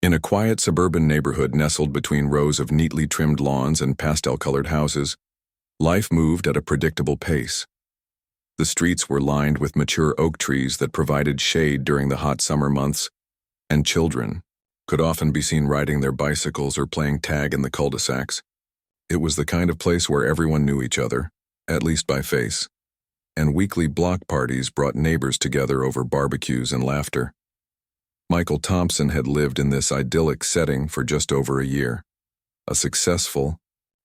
In a quiet suburban neighborhood nestled between rows of neatly trimmed lawns and pastel-colored houses, life moved at a predictable pace. The streets were lined with mature oak trees that provided shade during the hot summer months, and children could often be seen riding their bicycles or playing tag in the cul-de-sacs. It was the kind of place where everyone knew each other, at least by face, and weekly block parties brought neighbors together over barbecues and laughter. Michael Thompson had lived in this idyllic setting for just over a year. A successful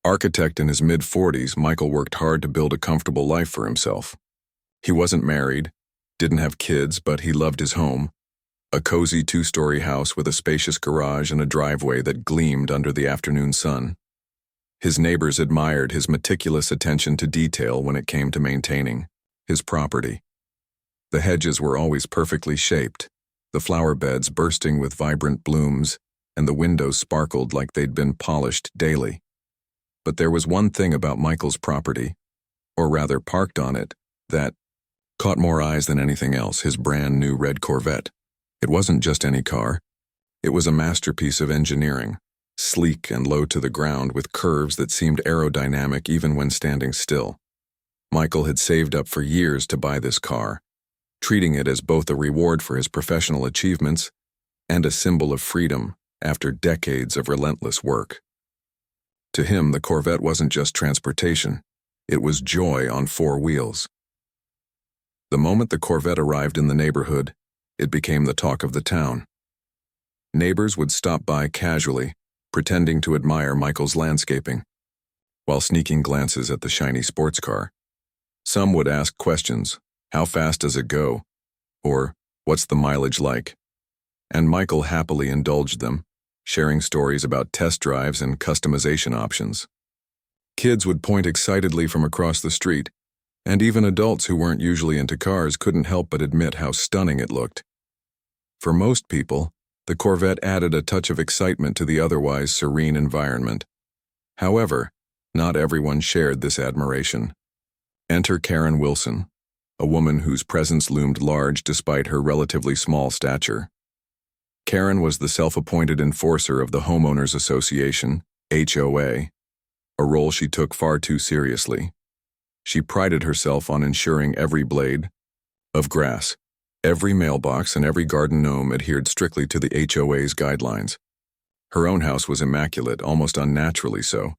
architect in his mid-40s, Michael worked hard to build a comfortable life for himself. He wasn't married, didn't have kids, but he loved his home, a cozy two-story house with a spacious garage and a driveway that gleamed under the afternoon sun. His neighbors admired his meticulous attention to detail when it came to maintaining his property. The hedges were always perfectly shaped, the flower beds bursting with vibrant blooms, and the windows sparkled like they'd been polished daily. But there was one thing about Michael's property, or rather parked on it, that caught more eyes than anything else: his brand new red Corvette. It wasn't just any car. It was a masterpiece of engineering, sleek and low to the ground with curves that seemed aerodynamic even when standing still. Michael had saved up for years to buy this car, treating it as both a reward for his professional achievements and a symbol of freedom after decades of relentless work. To him, the Corvette wasn't just transportation. It was joy on four wheels. The moment the Corvette arrived in the neighborhood, it became the talk of the town. Neighbors would stop by casually, pretending to admire Michael's landscaping, while sneaking glances at the shiny sports car. Some would ask questions: how fast does it go? Or, what's the mileage like? And Michael happily indulged them, sharing stories about test drives and customization options. Kids would point excitedly from across the street, and even adults who weren't usually into cars couldn't help but admit how stunning it looked. For most people, the Corvette added a touch of excitement to the otherwise serene environment. However, not everyone shared this admiration. Enter Karen Wilson, a woman whose presence loomed large despite her relatively small stature. Karen was the self-appointed enforcer of the Homeowners Association, HOA, a role she took far too seriously. She prided herself on ensuring every blade of grass, every mailbox, and every garden gnome adhered strictly to the HOA's guidelines. Her own house was immaculate, almost unnaturally so,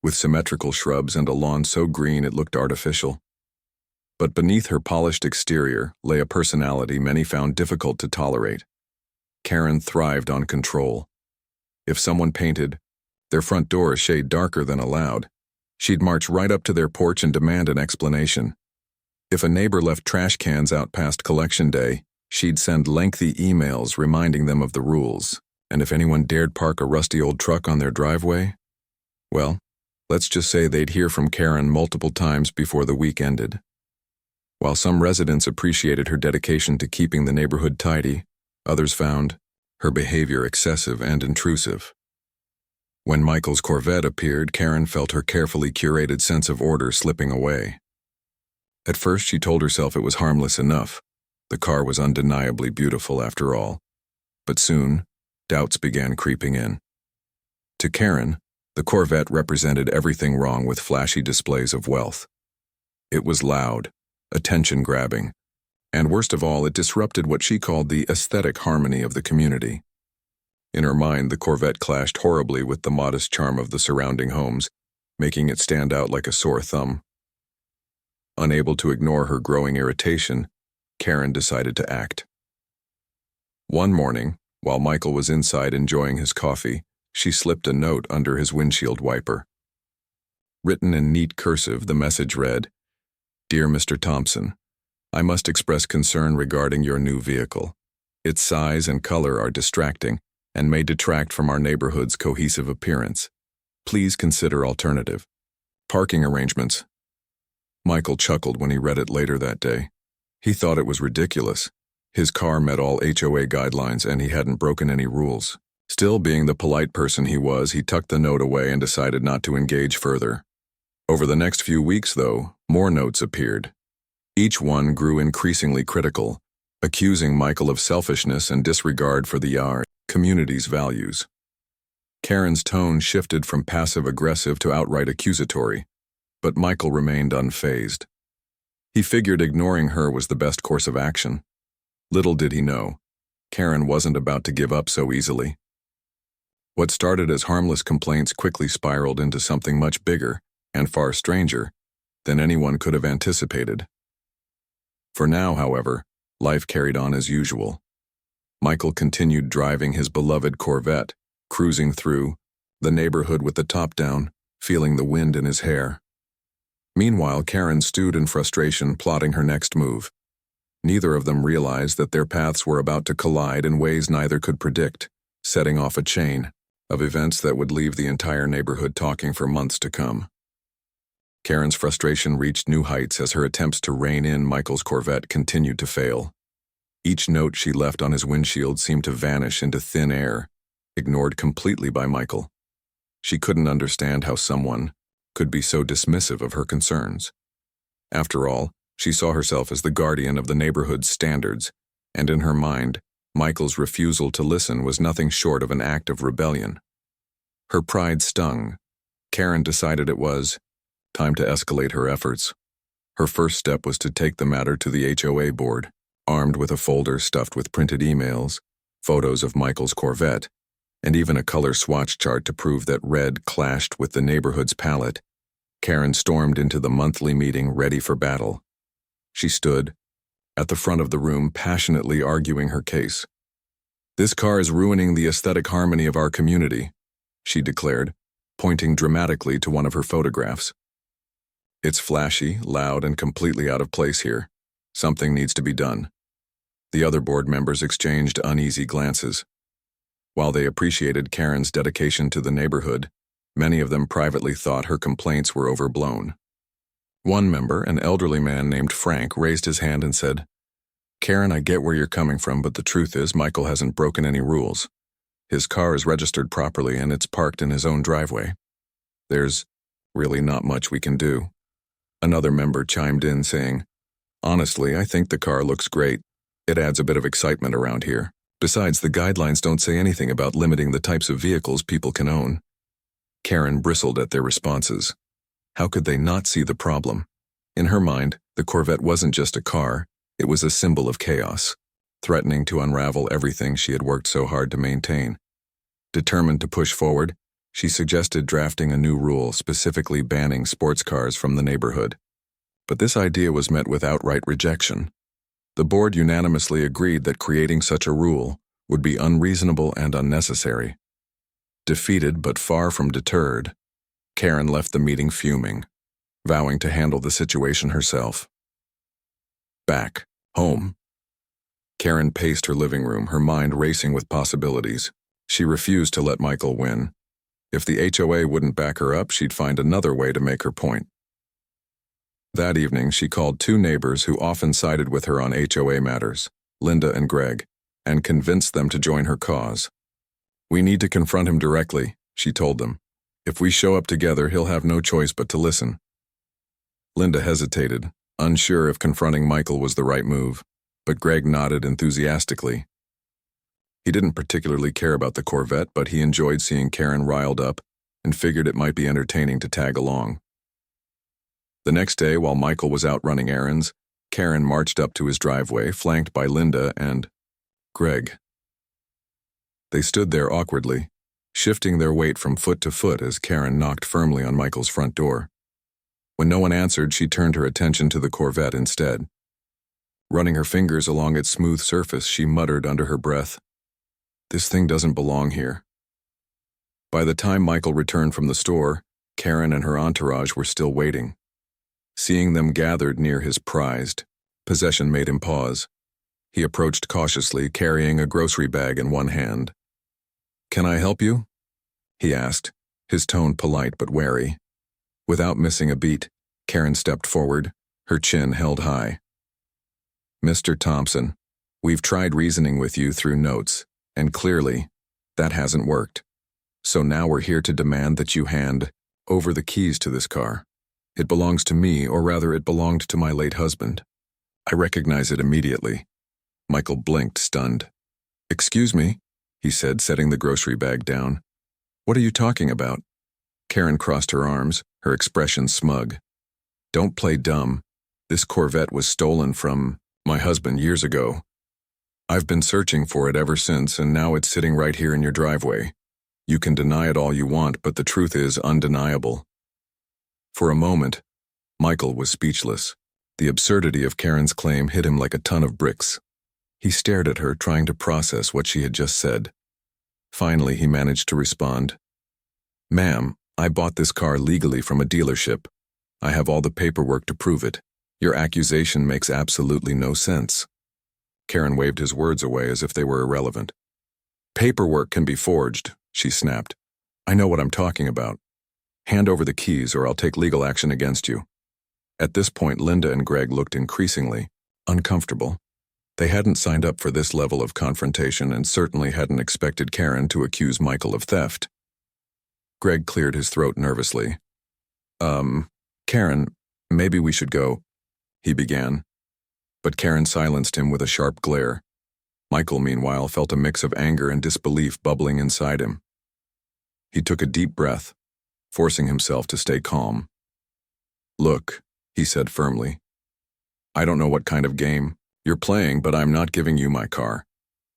with symmetrical shrubs and a lawn so green it looked artificial. But beneath her polished exterior lay a personality many found difficult to tolerate. Karen thrived on control. If someone painted their front door a shade darker than allowed, she'd march right up to their porch and demand an explanation. If a neighbor left trash cans out past collection day, she'd send lengthy emails reminding them of the rules. And if anyone dared park a rusty old truck on their driveway, well, let's just say they'd hear from Karen multiple times before the week ended. While some residents appreciated her dedication to keeping the neighborhood tidy, others found her behavior excessive and intrusive. When Michael's Corvette appeared, Karen felt her carefully curated sense of order slipping away. At first, she told herself it was harmless enough. The car was undeniably beautiful after all. But soon, doubts began creeping in. To Karen, the Corvette represented everything wrong with flashy displays of wealth. It was loud, attention-grabbing, and worst of all, it disrupted what she called the aesthetic harmony of the community. In her mind, the Corvette clashed horribly with the modest charm of the surrounding homes, making it stand out like a sore thumb. Unable to ignore her growing irritation, Karen decided to act. One morning, while Michael was inside enjoying his coffee, she slipped a note under his windshield wiper. Written in neat cursive, the message read, "Dear Mr. Thompson, I must express concern regarding your new vehicle. Its size and color are distracting and may detract from our neighborhood's cohesive appearance. Please consider alternative parking arrangements." Michael chuckled when he read it later that day. He thought it was ridiculous. His car met all HOA guidelines and he hadn't broken any rules. Still, being the polite person he was, he tucked the note away and decided not to engage further. Over the next few weeks, though, more notes appeared. Each one grew increasingly critical, accusing Michael of selfishness and disregard for the yard. Community's values. Karen's tone shifted from passive-aggressive to outright accusatory, but Michael remained unfazed. He figured ignoring her was the best course of action. Little did he know, Karen wasn't about to give up so easily. What started as harmless complaints quickly spiraled into something much bigger and far stranger than anyone could have anticipated. For now, however, life carried on as usual. Michael continued driving his beloved Corvette, cruising through the neighborhood with the top down, feeling the wind in his hair. Meanwhile, Karen stewed in frustration, plotting her next move. Neither of them realized that their paths were about to collide in ways neither could predict, setting off a chain of events that would leave the entire neighborhood talking for months to come. Karen's frustration reached new heights as her attempts to rein in Michael's Corvette continued to fail. Each note she left on his windshield seemed to vanish into thin air, ignored completely by Michael. She couldn't understand how someone could be so dismissive of her concerns. After all, she saw herself as the guardian of the neighborhood's standards, and in her mind, Michael's refusal to listen was nothing short of an act of rebellion. Her pride stung. Karen decided it was time to escalate her efforts. Her first step was to take the matter to the HOA board, armed with a folder stuffed with printed emails, photos of Michael's Corvette, and even a color swatch chart to prove that red clashed with the neighborhood's palette. Karen stormed into the monthly meeting ready for battle. She stood at the front of the room, passionately arguing her case. "This car is ruining the aesthetic harmony of our community," she declared, pointing dramatically to one of her photographs. "It's flashy, loud, and completely out of place here. Something needs to be done." The other board members exchanged uneasy glances. While they appreciated Karen's dedication to the neighborhood, many of them privately thought her complaints were overblown. One member, an elderly man named Frank, raised his hand and said, "Karen, I get where you're coming from, but the truth is Michael hasn't broken any rules. His car is registered properly and it's parked in his own driveway. There's really not much we can do." Another member chimed in saying, "Honestly, I think the car looks great. It adds a bit of excitement around here. Besides, the guidelines don't say anything about limiting the types of vehicles people can own." Karen bristled at their responses. How could they not see the problem? In her mind, the Corvette wasn't just a car, it was a symbol of chaos, threatening to unravel everything she had worked so hard to maintain. Determined to push forward, she suggested drafting a new rule specifically banning sports cars from the neighborhood. But this idea was met with outright rejection. The board unanimously agreed that creating such a rule would be unreasonable and unnecessary. Defeated but far from deterred, Karen left the meeting fuming, vowing to handle the situation herself. Back home, Karen paced her living room, her mind racing with possibilities. She refused to let Michael win. If the HOA wouldn't back her up, she'd find another way to make her point. That evening, she called two neighbors who often sided with her on HOA matters, Linda and Greg, and convinced them to join her cause. "We need to confront him directly," she told them. "If we show up together, he'll have no choice but to listen." Linda hesitated, unsure if confronting Michael was the right move, but Greg nodded enthusiastically. He didn't particularly care about the Corvette, but he enjoyed seeing Karen riled up and figured it might be entertaining to tag along. The next day, while Michael was out running errands, Karen marched up to his driveway, flanked by Linda and Greg. They stood there awkwardly, shifting their weight from foot to foot as Karen knocked firmly on Michael's front door. When no one answered, she turned her attention to the Corvette instead. Running her fingers along its smooth surface, she muttered under her breath, "This thing doesn't belong here." By the time Michael returned from the store, Karen and her entourage were still waiting. Seeing them gathered near his prized possession made him pause. He approached cautiously, carrying a grocery bag in one hand. "Can I help you?" he asked, his tone polite but wary. Without missing a beat, Karen stepped forward, her chin held high. "Mr. Thompson, we've tried reasoning with you through notes, and clearly, that hasn't worked. So now we're here to demand that you hand over the keys to this car. It belongs to me, or rather it belonged to my late husband. I recognize it immediately." Michael blinked, stunned. "Excuse me?" he said, setting the grocery bag down. What are you talking about? Karen crossed her arms, her expression smug. Don't play dumb. This Corvette was stolen from my husband years ago. I've been searching for it ever since, and now it's sitting right here in your driveway. You can deny it all you want, but the truth is undeniable. For a moment, Michael was speechless. The absurdity of Karen's claim hit him like a ton of bricks. He stared at her, trying to process what she had just said. Finally, he managed to respond. Ma'am, I bought this car legally from a dealership. I have all the paperwork to prove it. Your accusation makes absolutely no sense. Karen waved his words away as if they were irrelevant. Paperwork can be forged, she snapped. I know what I'm talking about. Hand over the keys or I'll take legal action against you. At this point, Linda and Greg looked increasingly uncomfortable. They hadn't signed up for this level of confrontation and certainly hadn't expected Karen to accuse Michael of theft. Greg cleared his throat nervously. Karen, maybe we should go, he began. But Karen silenced him with a sharp glare. Michael, meanwhile, felt a mix of anger and disbelief bubbling inside him. He took a deep breath, forcing himself to stay calm. Look, he said firmly. I don't know what kind of game you're playing, but I'm not giving you my car.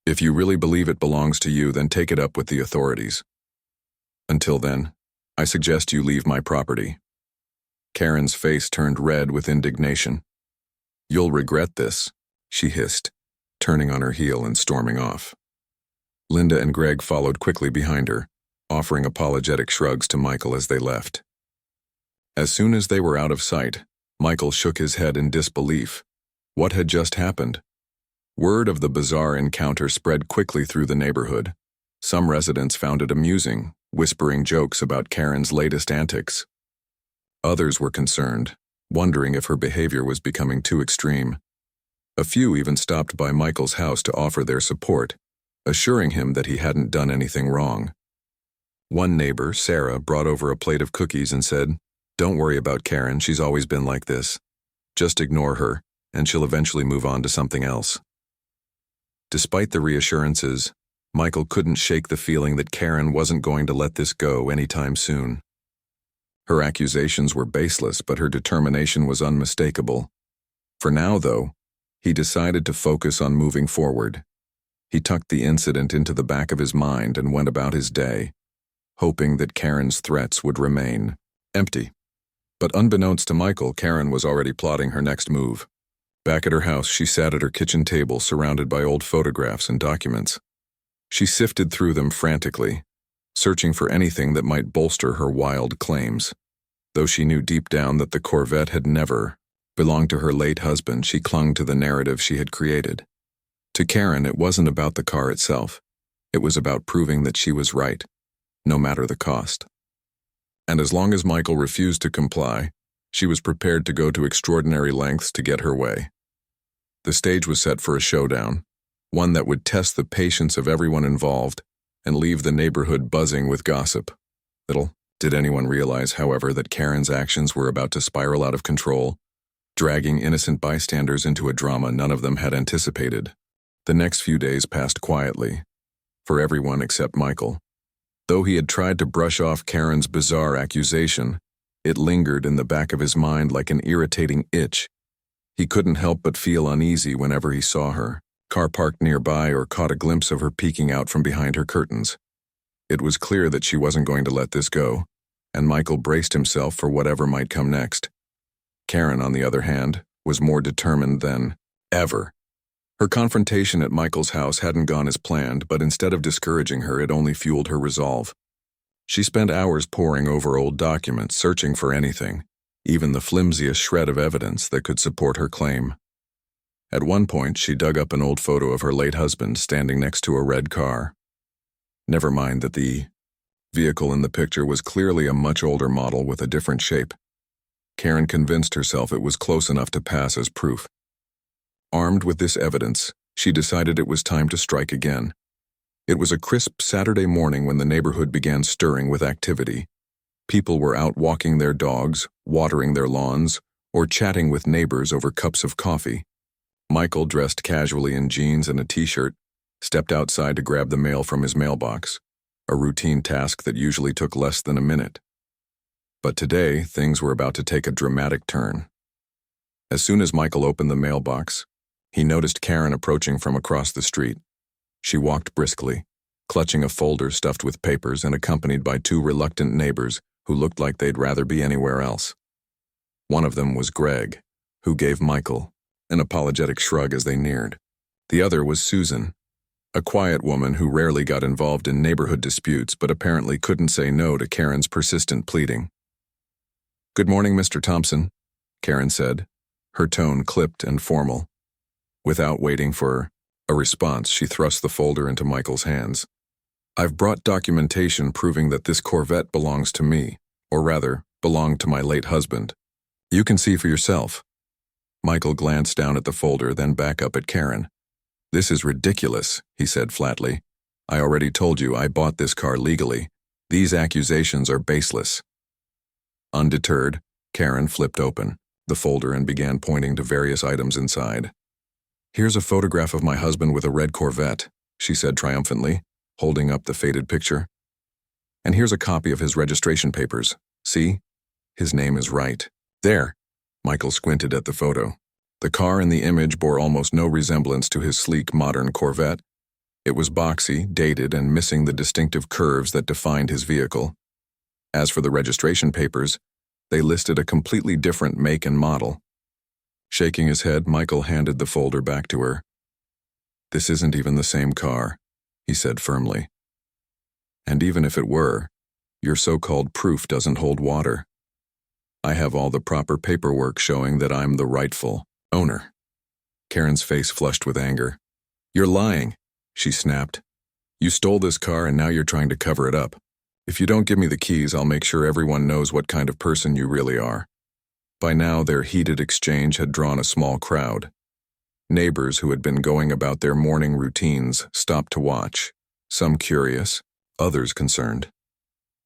If you really believe it belongs to you, then take it up with the authorities. Until then, I suggest you leave my property. Karen's face turned red with indignation. You'll regret this, she hissed, turning on her heel and storming off. Linda and Greg followed quickly behind her, offering apologetic shrugs to Michael as they left. As soon as they were out of sight, Michael shook his head in disbelief. What had just happened? Word of the bizarre encounter spread quickly through the neighborhood. Some residents found it amusing, whispering jokes about Karen's latest antics. Others were concerned, wondering if her behavior was becoming too extreme. A few even stopped by Michael's house to offer their support, assuring him that he hadn't done anything wrong. One neighbor, Sarah, brought over a plate of cookies and said, Don't worry about Karen, she's always been like this. Just ignore her, and she'll eventually move on to something else. Despite the reassurances, Michael couldn't shake the feeling that Karen wasn't going to let this go anytime soon. Her accusations were baseless, but her determination was unmistakable. For now, though, he decided to focus on moving forward. He tucked the incident into the back of his mind and went about his day, hoping that Karen's threats would remain empty. But unbeknownst to Michael, Karen was already plotting her next move. Back at her house, she sat at her kitchen table surrounded by old photographs and documents. She sifted through them frantically, searching for anything that might bolster her wild claims. Though she knew deep down that the Corvette had never belonged to her late husband, she clung to the narrative she had created. To Karen, it wasn't about the car itself. It was about proving that she was right, no matter the cost. And as long as Michael refused to comply, she was prepared to go to extraordinary lengths to get her way. The stage was set for a showdown, one that would test the patience of everyone involved and leave the neighborhood buzzing with gossip. Little did anyone realize, however, that Karen's actions were about to spiral out of control, dragging innocent bystanders into a drama none of them had anticipated. The next few days passed quietly, for everyone except Michael. Though he had tried to brush off Karen's bizarre accusation, it lingered in the back of his mind like an irritating itch. He couldn't help but feel uneasy whenever he saw her, car parked nearby, or caught a glimpse of her peeking out from behind her curtains. It was clear that she wasn't going to let this go, and Michael braced himself for whatever might come next. Karen, on the other hand, was more determined than ever. Her confrontation at Michael's house hadn't gone as planned, but instead of discouraging her, it only fueled her resolve. She spent hours poring over old documents, searching for anything, even the flimsiest shred of evidence that could support her claim. At one point, she dug up an old photo of her late husband standing next to a red car. Never mind that the vehicle in the picture was clearly a much older model with a different shape. Karen convinced herself it was close enough to pass as proof. Armed with this evidence, she decided it was time to strike again. It was a crisp Saturday morning when the neighborhood began stirring with activity. People were out walking their dogs, watering their lawns, or chatting with neighbors over cups of coffee. Michael, dressed casually in jeans and a t-shirt, stepped outside to grab the mail from his mailbox, a routine task that usually took less than a minute. But today, things were about to take a dramatic turn. As soon as Michael opened the mailbox, he noticed Karen approaching from across the street. She walked briskly, clutching a folder stuffed with papers and accompanied by two reluctant neighbors who looked like they'd rather be anywhere else. One of them was Greg, who gave Michael an apologetic shrug as they neared. The other was Susan, a quiet woman who rarely got involved in neighborhood disputes but apparently couldn't say no to Karen's persistent pleading. "Good morning, Mr. Thompson," Karen said, her tone clipped and formal. Without waiting for a response, she thrust the folder into Michael's hands. "I've brought documentation proving that this Corvette belongs to me, or rather, belonged to my late husband. You can see for yourself." Michael glanced down at the folder, then back up at Karen. "This is ridiculous," he said flatly. "I already told you I bought this car legally. These accusations are baseless." Undeterred, Karen flipped open the folder and began pointing to various items inside. "Here's a photograph of my husband with a red Corvette," she said triumphantly, holding up the faded picture. "And here's a copy of his registration papers. See? His name is right. There." Michael squinted at the photo. The car in the image bore almost no resemblance to his sleek, modern Corvette. It was boxy, dated, and missing the distinctive curves that defined his vehicle. As for the registration papers, they listed a completely different make and model. Shaking his head, Michael handed the folder back to her. "This isn't even the same car," he said firmly. "And even if it were, your so-called proof doesn't hold water. I have all the proper paperwork showing that I'm the rightful owner." Karen's face flushed with anger. "You're lying," she snapped. "You stole this car and now you're trying to cover it up. If you don't give me the keys, I'll make sure everyone knows what kind of person you really are." By now, their heated exchange had drawn a small crowd. Neighbors who had been going about their morning routines stopped to watch, some curious, others concerned.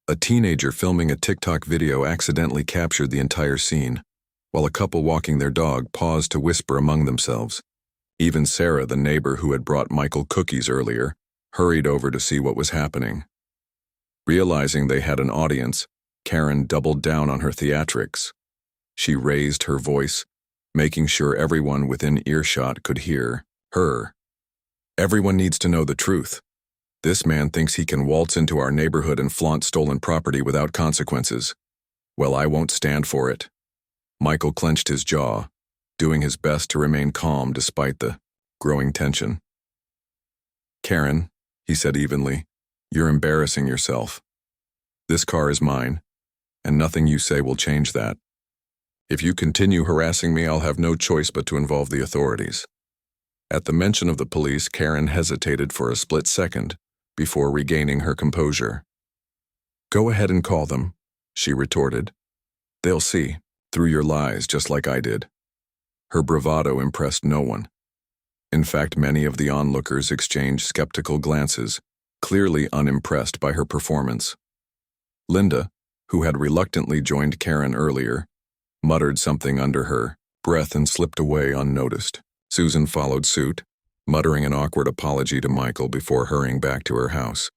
A teenager filming a TikTok video accidentally captured the entire scene, while a couple walking their dog paused to whisper among themselves. Even Sarah, the neighbor who had brought Michael cookies earlier, hurried over to see what was happening. Realizing they had an audience, Karen doubled down on her theatrics. She raised her voice, making sure everyone within earshot could hear her. "Everyone needs to know the truth. This man thinks he can waltz into our neighborhood and flaunt stolen property without consequences. Well, I won't stand for it." Michael clenched his jaw, doing his best to remain calm despite the growing tension. "Karen," he said evenly, "you're embarrassing yourself. This car is mine, and nothing you say will change that. If you continue harassing me, I'll have no choice but to involve the authorities." At the mention of the police, Karen hesitated for a split second before regaining her composure. "Go ahead and call them," she retorted. "They'll see through your lies just like I did." Her bravado impressed no one. In fact, many of the onlookers exchanged skeptical glances, clearly unimpressed by her performance. Linda, who had reluctantly joined Karen earlier, muttered something under her breath and slipped away unnoticed. Susan followed suit, muttering an awkward apology to Michael before hurrying back to her house.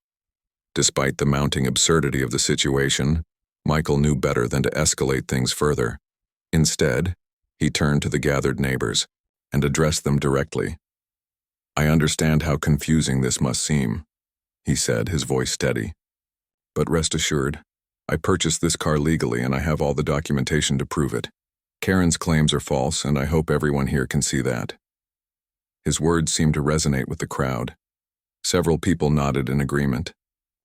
Despite the mounting absurdity of the situation, Michael knew better than to escalate things further. Instead, he turned to the gathered neighbors and addressed them directly. "I understand how confusing this must seem," he said, his voice steady. "But rest assured, I purchased this car legally and I have all the documentation to prove it. Karen's claims are false, and I hope everyone here can see that." His words seemed to resonate with the crowd. Several people nodded in agreement,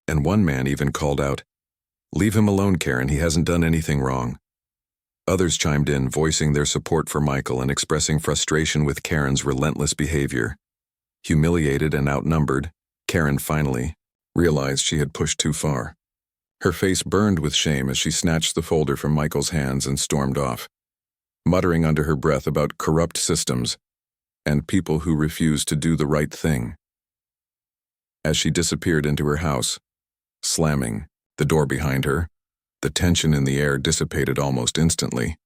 and one man even called out, "Leave him alone, Karen, he hasn't done anything wrong." Others chimed in, voicing their support for Michael and expressing frustration with Karen's relentless behavior. Humiliated and outnumbered, Karen finally realized she had pushed too far. Her face burned with shame as she snatched the folder from Michael's hands and stormed off, muttering under her breath about corrupt systems and people who refused to do the right thing. As she disappeared into her house, slamming the door behind her, the tension in the air dissipated almost instantly.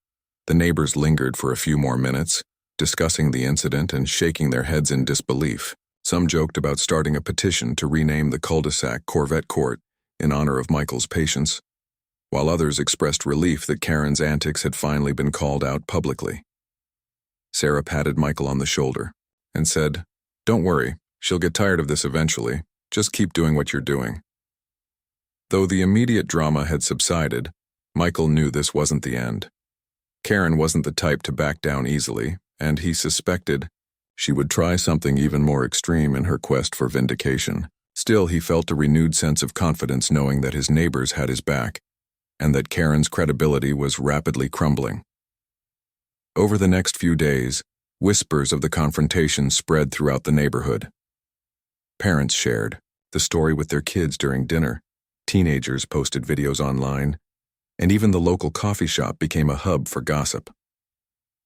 The neighbors lingered for a few more minutes, discussing the incident and shaking their heads in disbelief. Some joked about starting a petition to rename the cul-de-sac Corvette Court in honor of Michael's patience, while others expressed relief that Karen's antics had finally been called out publicly. Sarah patted Michael on the shoulder and said, "Don't worry, she'll get tired of this eventually. Just keep doing what you're doing." Though the immediate drama had subsided, Michael knew this wasn't the end. Karen wasn't the type to back down easily, and he suspected she would try something even more extreme in her quest for vindication. Still, he felt a renewed sense of confidence knowing that his neighbors had his back, and that Karen's credibility was rapidly crumbling. Over the next few days, whispers of the confrontation spread throughout the neighborhood. Parents shared the story with their kids during dinner, teenagers posted videos online, and even the local coffee shop became a hub for gossip.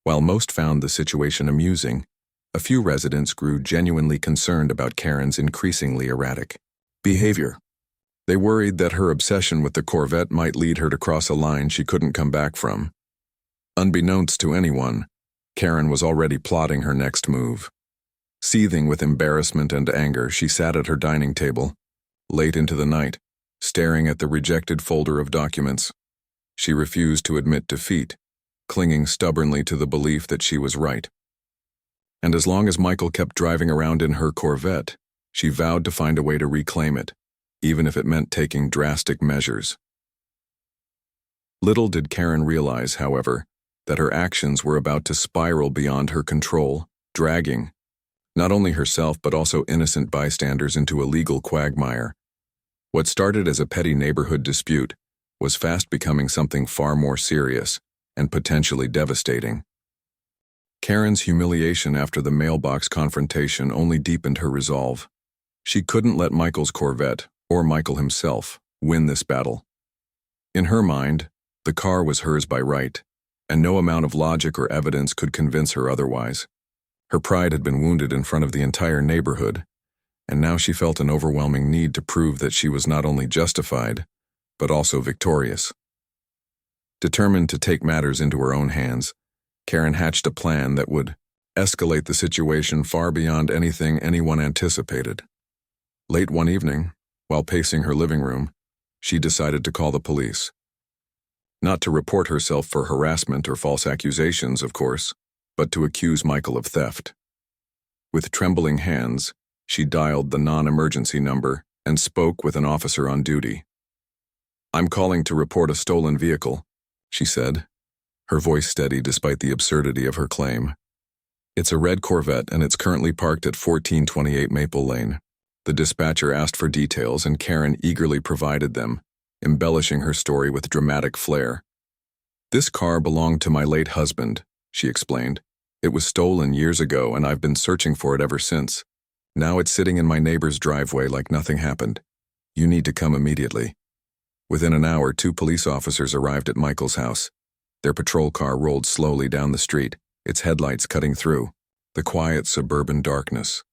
While most found the situation amusing, a few residents grew genuinely concerned about Karen's increasingly erratic behavior. They worried that her obsession with the Corvette might lead her to cross a line she couldn't come back from. Unbeknownst to anyone, Karen was already plotting her next move. Seething with embarrassment and anger, she sat at her dining table, late into the night, staring at the rejected folder of documents. She refused to admit defeat, clinging stubbornly to the belief that she was right. And as long as Michael kept driving around in her Corvette, she vowed to find a way to reclaim it, even if it meant taking drastic measures. Little did Karen realize, however, that her actions were about to spiral beyond her control, dragging not only herself but also innocent bystanders into a legal quagmire. What started as a petty neighborhood dispute was fast becoming something far more serious and potentially devastating. Karen's humiliation after the mailbox confrontation only deepened her resolve. She couldn't let Michael's Corvette, or Michael himself, win this battle. In her mind, the car was hers by right, and no amount of logic or evidence could convince her otherwise. Her pride had been wounded in front of the entire neighborhood, and now she felt an overwhelming need to prove that she was not only justified, but also victorious. Determined to take matters into her own hands, Karen hatched a plan that would escalate the situation far beyond anything anyone anticipated. Late one evening, while pacing her living room, she decided to call the police. Not to report herself for harassment or false accusations, of course, but to accuse Michael of theft. With trembling hands, she dialed the non-emergency number and spoke with an officer on duty. "I'm calling to report a stolen vehicle," she said, her voice steady despite the absurdity of her claim. "It's a red Corvette and it's currently parked at 1428 Maple Lane." The dispatcher asked for details and Karen eagerly provided them, embellishing her story with dramatic flair. "This car belonged to my late husband," she explained. "It was stolen years ago and I've been searching for it ever since. Now it's sitting in my neighbor's driveway like nothing happened. You need to come immediately." Within an hour, 2 police officers arrived at Michael's house. Their patrol car rolled slowly down the street, its headlights cutting through the quiet suburban darkness.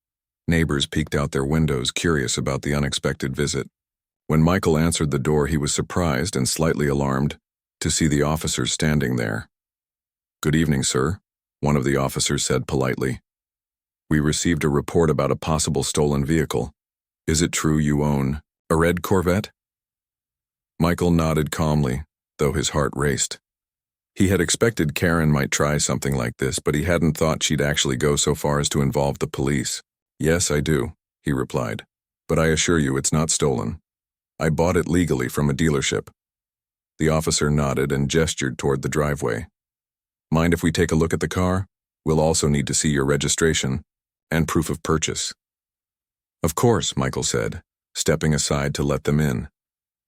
Neighbors peeked out their windows, curious about the unexpected visit. When Michael answered the door, he was surprised and slightly alarmed to see the officers standing there. "Good evening, sir," one of the officers said politely. "We received a report about a possible stolen vehicle. Is it true you own a red Corvette?" Michael nodded calmly, though his heart raced. He had expected Karen might try something like this, but he hadn't thought she'd actually go so far as to involve the police. "Yes, I do," he replied, "but I assure you it's not stolen. I bought it legally from a dealership." The officer nodded and gestured toward the driveway. "Mind if we take a look at the car? We'll also need to see your registration and proof of purchase." "Of course," Michael said, stepping aside to let them in.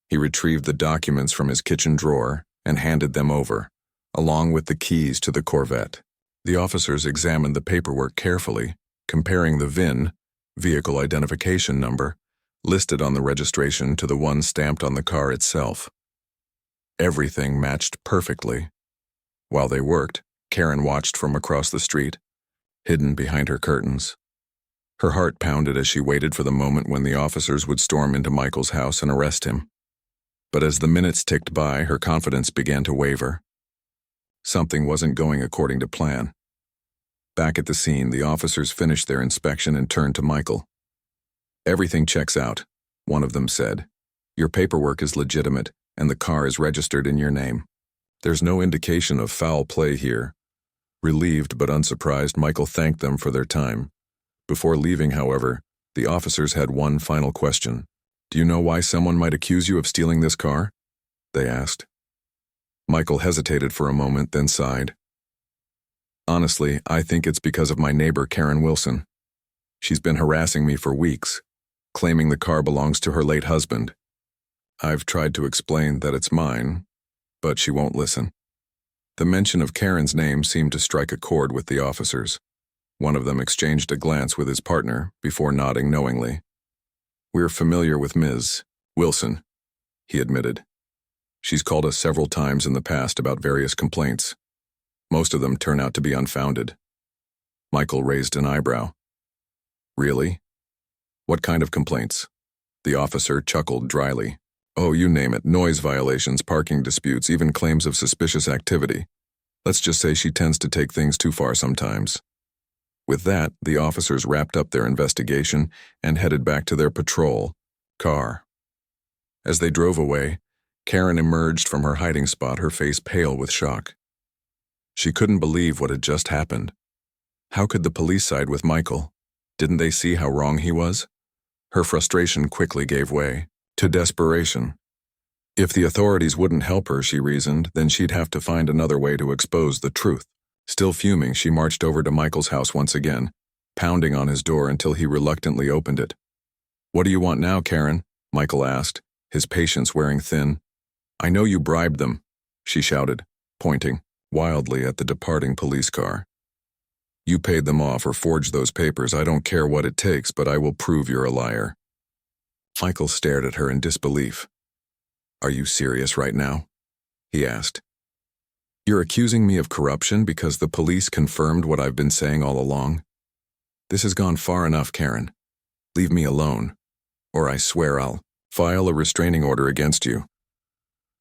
He retrieved the documents from his kitchen drawer and handed them over, along with the keys to the Corvette. The officers examined the paperwork carefully, comparing the VIN, vehicle identification number, listed on the registration to the one stamped on the car itself. Everything matched perfectly. While they worked, Karen watched from across the street, hidden behind her curtains. Her heart pounded as she waited for the moment when the officers would storm into Michael's house and arrest him. But as the minutes ticked by, her confidence began to waver. Something wasn't going according to plan. Back at the scene, the officers finished their inspection and turned to Michael. "Everything checks out," one of them said. "Your paperwork is legitimate, and the car is registered in your name. There's no indication of foul play here." Relieved but unsurprised, Michael thanked them for their time. Before leaving, however, the officers had one final question. "Do you know why someone might accuse you of stealing this car?" they asked. Michael hesitated for a moment, then sighed. "Honestly, I think it's because of my neighbor, Karen Wilson. She's been harassing me for weeks, claiming the car belongs to her late husband. I've tried to explain that it's mine, but she won't listen." The mention of Karen's name seemed to strike a chord with the officers. One of them exchanged a glance with his partner before nodding knowingly. "We're familiar with Ms. Wilson," he admitted. "She's called us several times in the past about various complaints. Most of them turn out to be unfounded." Michael raised an eyebrow. "Really? What kind of complaints?" The officer chuckled dryly. "Oh, you name it. Noise violations, parking disputes, even claims of suspicious activity. Let's just say she tends to take things too far sometimes." With that, the officers wrapped up their investigation and headed back to their patrol car. As they drove away, Karen emerged from her hiding spot, her face pale with shock. She couldn't believe what had just happened. How could the police side with Michael? Didn't they see how wrong he was? Her frustration quickly gave way to desperation. If the authorities wouldn't help her, she reasoned, then she'd have to find another way to expose the truth. Still fuming, she marched over to Michael's house once again, pounding on his door until he reluctantly opened it. "What do you want now, Karen?" Michael asked, his patience wearing thin. "I know you bribed them," she shouted, pointing wildly at the departing police car. "You paid them off or forged those papers. I don't care what it takes, but I will prove you're a liar." Michael stared at her in disbelief. "Are you serious right now?" he asked. "You're accusing me of corruption because the police confirmed what I've been saying all along? This has gone far enough, Karen. Leave me alone, or I swear I'll file a restraining order against you."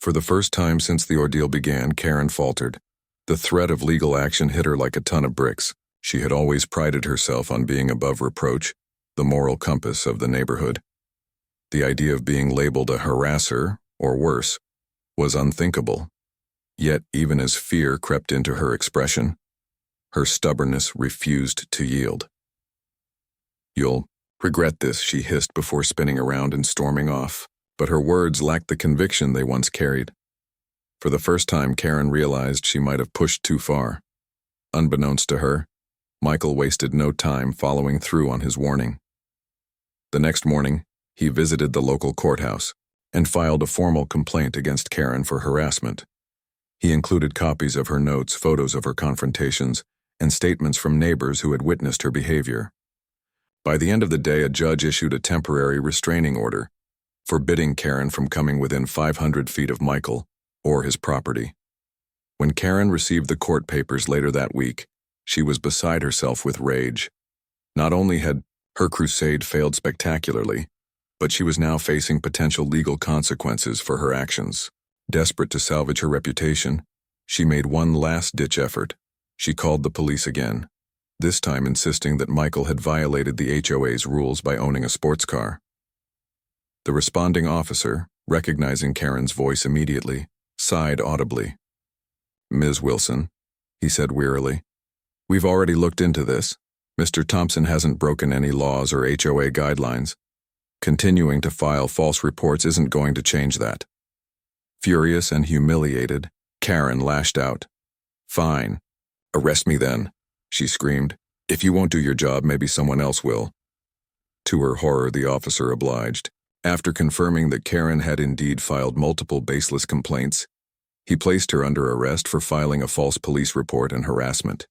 For the first time since the ordeal began, Karen faltered. The threat of legal action hit her like a ton of bricks. She had always prided herself on being above reproach, the moral compass of the neighborhood. The idea of being labeled a harasser, or worse, was unthinkable. Yet, even as fear crept into her expression, her stubbornness refused to yield. "You'll regret this," she hissed before spinning around and storming off, but her words lacked the conviction they once carried. For the first time, Karen realized she might have pushed too far. Unbeknownst to her, Michael wasted no time following through on his warning. The next morning, he visited the local courthouse and filed a formal complaint against Karen for harassment. He included copies of her notes, photos of her confrontations, and statements from neighbors who had witnessed her behavior. By the end of the day, a judge issued a temporary restraining order, forbidding Karen from coming within 500 feet of Michael or his property. When Karen received the court papers later that week, she was beside herself with rage. Not only had her crusade failed spectacularly, but she was now facing potential legal consequences for her actions. Desperate to salvage her reputation, she made one last-ditch effort. She called the police again, this time insisting that Michael had violated the HOA's rules by owning a sports car. The responding officer, recognizing Karen's voice immediately, sighed audibly. "Ms. Wilson," he said wearily, "we've already looked into this. Mr. Thompson hasn't broken any laws or HOA guidelines. Continuing to file false reports isn't going to change that." Furious and humiliated, Karen lashed out. "Fine. Arrest me then," she screamed. "If you won't do your job, maybe someone else will." To her horror, the officer obliged. After confirming that Karen had indeed filed multiple baseless complaints, he placed her under arrest for filing a false police report and harassment.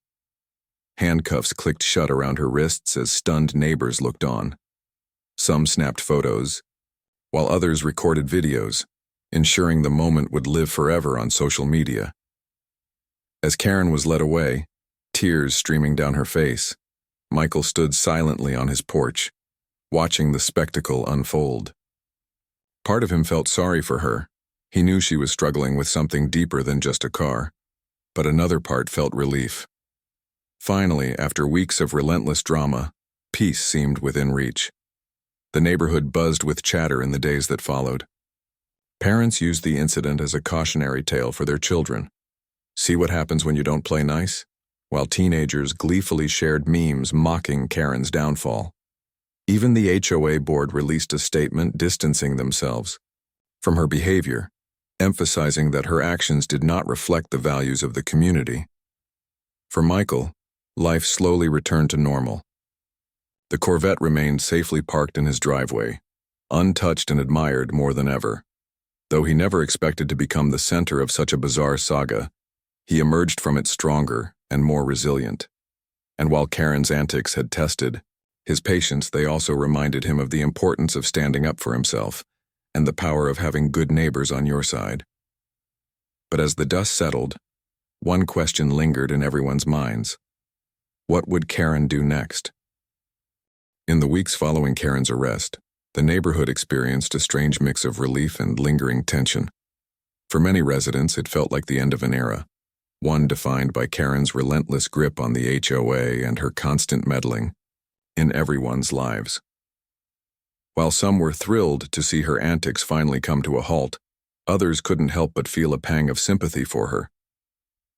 Handcuffs clicked shut around her wrists as stunned neighbors looked on. Some snapped photos, while others recorded videos, ensuring the moment would live forever on social media. As Karen was led away, tears streaming down her face, Michael stood silently on his porch, watching the spectacle unfold. Part of him felt sorry for her. He knew she was struggling with something deeper than just a car, but another part felt relief. Finally, after weeks of relentless drama, peace seemed within reach. The neighborhood buzzed with chatter in the days that followed. Parents used the incident as a cautionary tale for their children. See what happens when you don't play nice? While teenagers gleefully shared memes mocking Karen's downfall. Even the HOA board released a statement distancing themselves from her behavior, emphasizing that her actions did not reflect the values of the community. For Michael, life slowly returned to normal. The Corvette remained safely parked in his driveway, untouched and admired more than ever. Though he never expected to become the center of such a bizarre saga, he emerged from it stronger and more resilient. And while Karen's antics had tested his patience, they also reminded him of the importance of standing up for himself and the power of having good neighbors on your side. But as the dust settled, one question lingered in everyone's minds. What would Karen do next? In the weeks following Karen's arrest, the neighborhood experienced a strange mix of relief and lingering tension. For many residents, it felt like the end of an era, one defined by Karen's relentless grip on the HOA and her constant meddling in everyone's lives. While some were thrilled to see her antics finally come to a halt, others couldn't help but feel a pang of sympathy for her.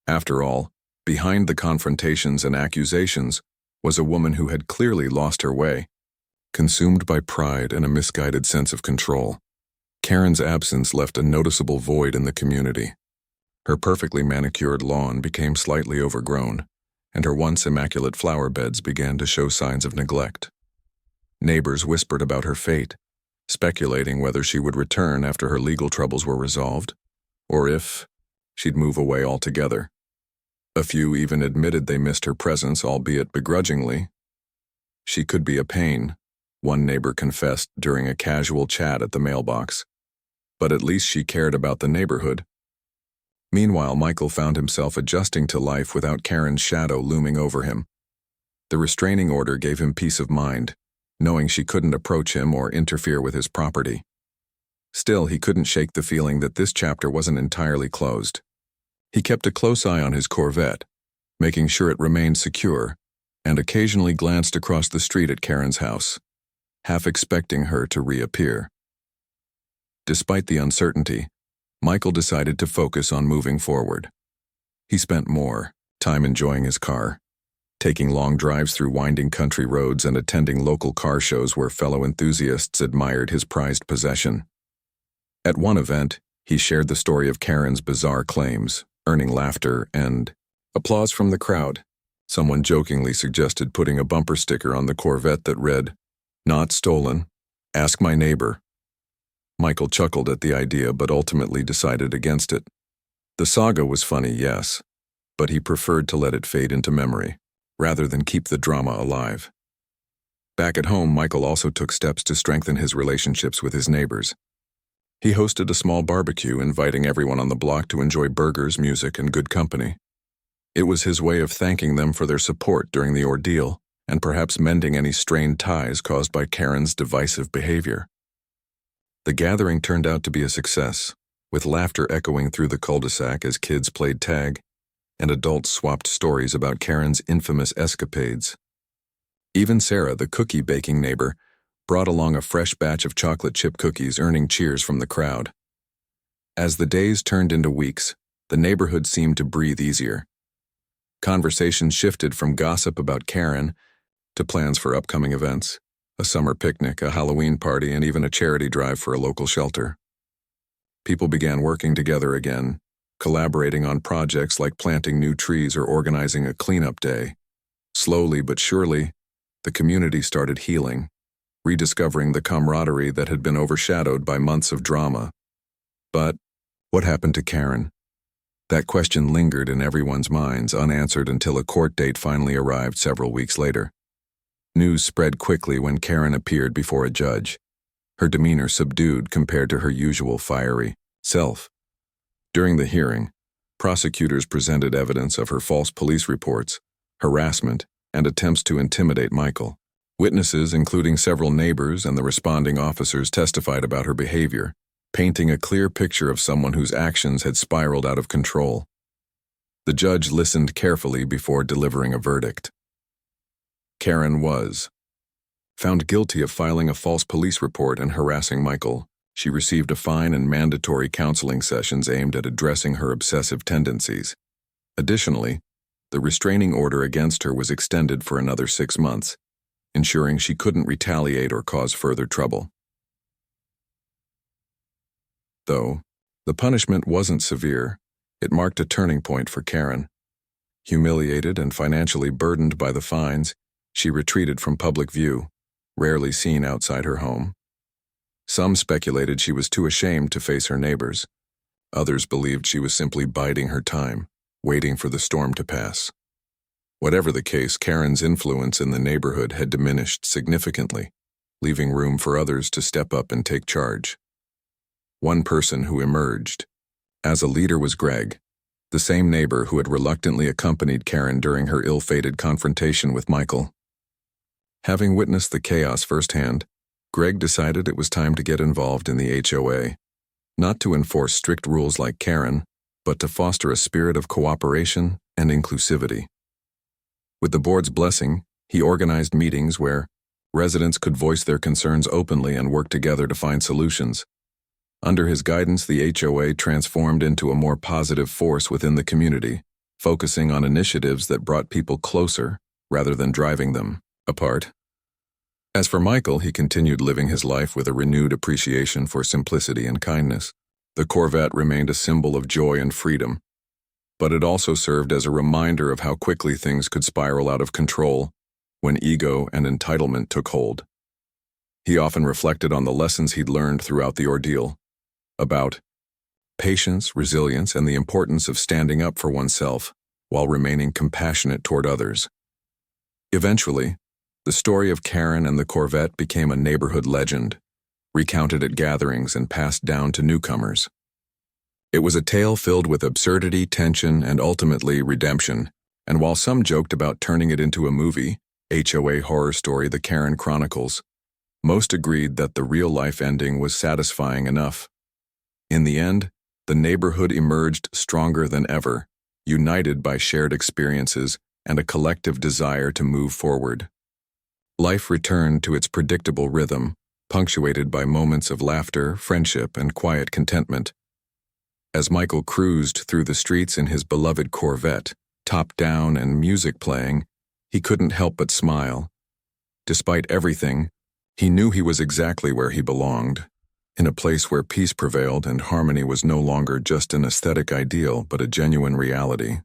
After all, behind the confrontations and accusations was a woman who had clearly lost her way, consumed by pride and a misguided sense of control. Karen's absence left a noticeable void in the community. Her perfectly manicured lawn became slightly overgrown, and her once immaculate flower beds began to show signs of neglect. Neighbors whispered about her fate, speculating whether she would return after her legal troubles were resolved, or if she'd move away altogether. A few even admitted they missed her presence, albeit begrudgingly. She could be a pain, one neighbor confessed during a casual chat at the mailbox. But at least she cared about the neighborhood. Meanwhile, Michael found himself adjusting to life without Karen's shadow looming over him. The restraining order gave him peace of mind, knowing she couldn't approach him or interfere with his property. Still, he couldn't shake the feeling that this chapter wasn't entirely closed. He kept a close eye on his Corvette, making sure it remained secure, and occasionally glanced across the street at Karen's house, half expecting her to reappear. Despite the uncertainty, Michael decided to focus on moving forward. He spent more time enjoying his car, taking long drives through winding country roads and attending local car shows where fellow enthusiasts admired his prized possession. At one event, he shared the story of Karen's bizarre claims, earning laughter and applause from the crowd. Someone jokingly suggested putting a bumper sticker on the Corvette that read, "Not stolen. Ask my neighbor." Michael chuckled at the idea but ultimately decided against it. The saga was funny, yes, but he preferred to let it fade into memory, rather than keep the drama alive. Back at home, Michael also took steps to strengthen his relationships with his neighbors. He hosted a small barbecue, inviting everyone on the block to enjoy burgers, music, and good company. It was his way of thanking them for their support during the ordeal, and perhaps mending any strained ties caused by Karen's divisive behavior. The gathering turned out to be a success, with laughter echoing through the cul-de-sac as kids played tag, and adults swapped stories about Karen's infamous escapades. Even Sarah, the cookie-baking neighbor, brought along a fresh batch of chocolate chip cookies, earning cheers from the crowd. As the days turned into weeks, the neighborhood seemed to breathe easier. Conversations shifted from gossip about Karen to plans for upcoming events, a summer picnic, a Halloween party, and even a charity drive for a local shelter. People began working together again, collaborating on projects like planting new trees or organizing a cleanup day. Slowly but surely, the community started healing, rediscovering the camaraderie that had been overshadowed by months of drama. But what happened to Karen? That question lingered in everyone's minds, unanswered until a court date finally arrived several weeks later. News spread quickly when Karen appeared before a judge, her demeanor subdued compared to her usual fiery self. During the hearing, prosecutors presented evidence of her false police reports, harassment, and attempts to intimidate Michael. Witnesses, including several neighbors and the responding officers, testified about her behavior, painting a clear picture of someone whose actions had spiraled out of control. The judge listened carefully before delivering a verdict. Karen was Found guilty of filing a false police report and harassing Michael, she received a fine and mandatory counseling sessions aimed at addressing her obsessive tendencies. Additionally, the restraining order against her was extended for another 6 months, ensuring she couldn't retaliate or cause further trouble. Though the punishment wasn't severe, it marked a turning point for Karen. Humiliated and financially burdened by the fines, she retreated from public view, rarely seen outside her home. Some speculated she was too ashamed to face her neighbors. Others believed she was simply biding her time, waiting for the storm to pass. Whatever the case, Karen's influence in the neighborhood had diminished significantly, leaving room for others to step up and take charge. One person who emerged as a leader was Greg, the same neighbor who had reluctantly accompanied Karen during her ill-fated confrontation with Michael. Having witnessed the chaos firsthand, Greg decided it was time to get involved in the HOA, not to enforce strict rules like Karen, but to foster a spirit of cooperation and inclusivity. With the board's blessing, he organized meetings where residents could voice their concerns openly and work together to find solutions. Under his guidance, the HOA transformed into a more positive force within the community, focusing on initiatives that brought people closer rather than driving them apart. As for Michael, he continued living his life with a renewed appreciation for simplicity and kindness. The Corvette remained a symbol of joy and freedom, but it also served as a reminder of how quickly things could spiral out of control when ego and entitlement took hold. He often reflected on the lessons he'd learned throughout the ordeal, about patience, resilience, and the importance of standing up for oneself while remaining compassionate toward others. Eventually, the story of Karen and the Corvette became a neighborhood legend, recounted at gatherings and passed down to newcomers. It was a tale filled with absurdity, tension, and ultimately redemption, and while some joked about turning it into a movie, HOA horror story The Karen Chronicles, most agreed that the real-life ending was satisfying enough. In the end, the neighborhood emerged stronger than ever, united by shared experiences and a collective desire to move forward. Life returned to its predictable rhythm, punctuated by moments of laughter, friendship, and quiet contentment. As Michael cruised through the streets in his beloved Corvette, top down and music playing, he couldn't help but smile. Despite everything, he knew he was exactly where he belonged, in a place where peace prevailed and harmony was no longer just an aesthetic ideal but a genuine reality.